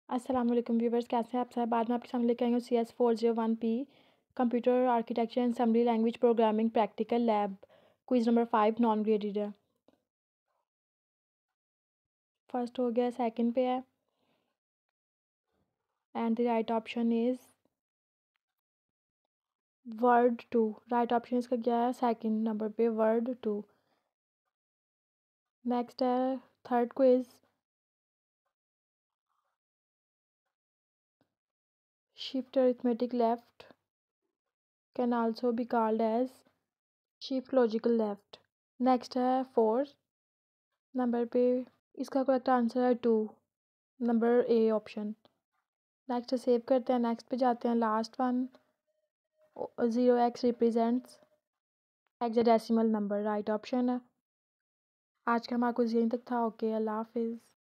अस्सलाम-ओ-allaikum viewers, कैसे हैं आप सब। बाद में आपके सामने लेकर आई हूँ cs401p computer architecture and assembly language programming practical lab quiz number 5 non graded है। फर्स्ट हो गया, सेकंड पे है and the right option is word 2। Right option इसका क्या है, सेकंड नंबर पे वर्ड 2। नेक्स्ट है third quiz, shift arithmetic left can also be called as shift logical left. Next है फोर्थ नंबर पे, इसका करेक्ट आंसर है 2, number A option. Next save करते हैं, नेक्स्ट पे जाते हैं। Last one, 0x represents hexadecimal number, right option है। आज का हमारा कुछ यहीं तक था। ओके, अल्लाह हाफिज़।